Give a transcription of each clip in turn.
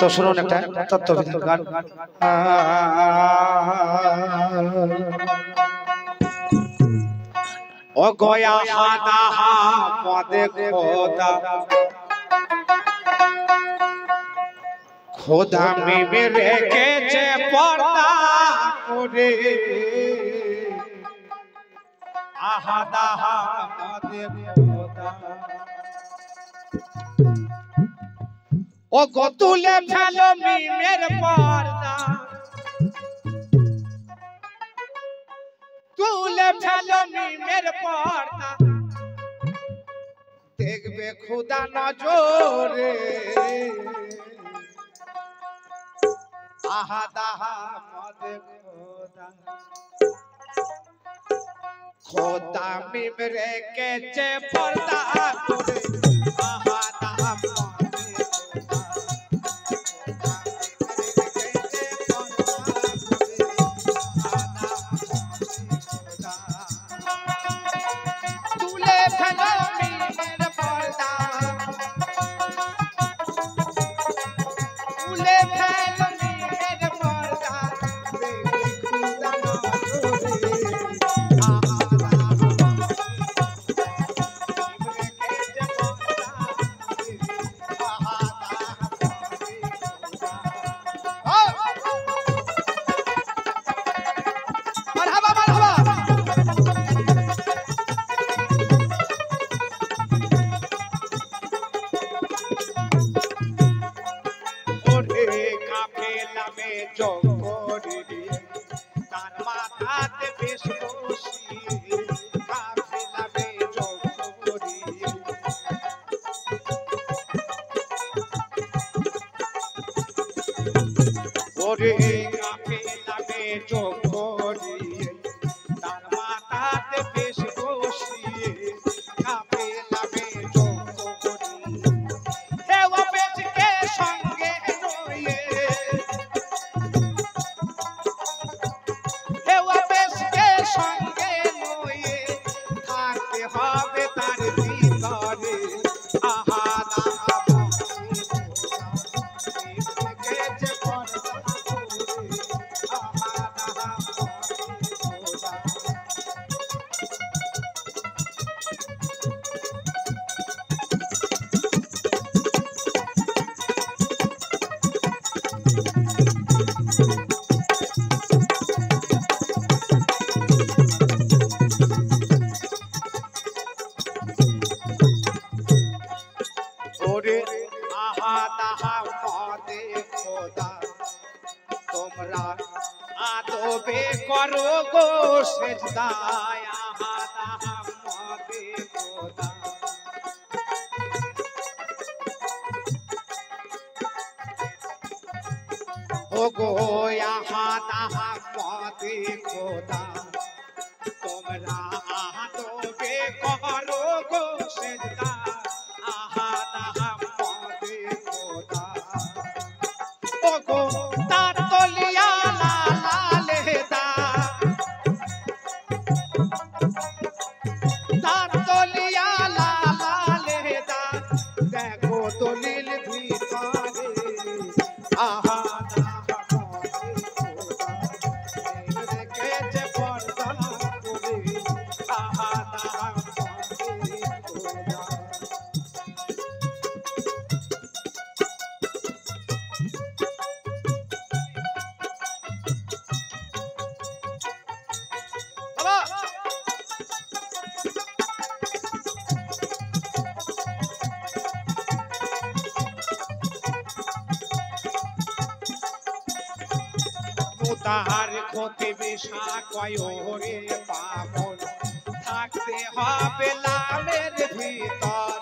তো শুনুন একটা তত্ত্ববিধান গান। ও গয়া হাদা হা পদে খোদা খোদা মিমে রেখেছে পর্দা করে আহাদা হা পদে খোদা ও গো তুলে ফেলো মিমের পর্দা তুলে ফেলো মিমের পর্দা দেখবে খুদা নজরে আহাদাহা মদে খোদা খোদা মিম রেখেছে পর্দা করে আহাদাহা তোমরা আদবে করো গো সেজদা আহাদা মদে খোদা ও গো আহাদা মদে খোদা তোমরা আদবে করো গো সেজদা আহাদা মদে খোদা ও গো তাহার ক্ষতি বিষা কয়রে পাবন থাকতে হবে লালের ভিতর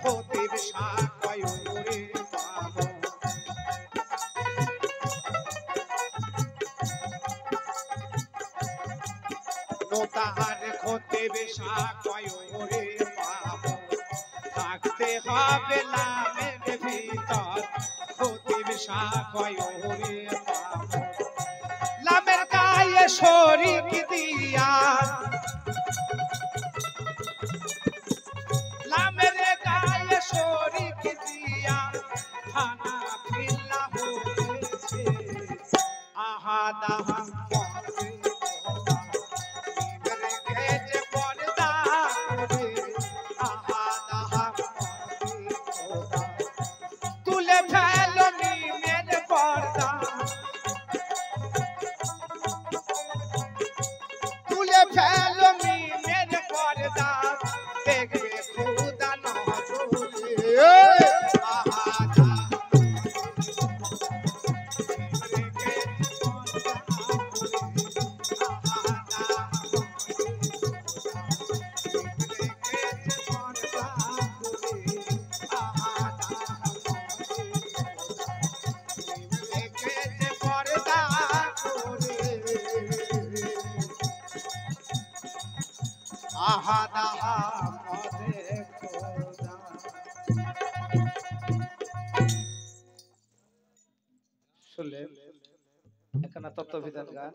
ক্ষতি বিষা কয়রে পাবন তাহার ক্ষতি বিষা কয়রে পাবন থাকতে হবে নামের ভিতর খতিব সাকয় ওরে বাবা লামের গায়ে শরীক দিয়া লামের গায়ে শরীক দিয়া খানা ফিল্লা হয়েছে আহা দাহা তুলে ফেলো মিমের পর্দা তুলে ফেলো মিমের পর্দা দেখবে খুদা নজরে আহা দাহা পদে খোদা শুনলেন এখানে তত্ত্ববিধান গান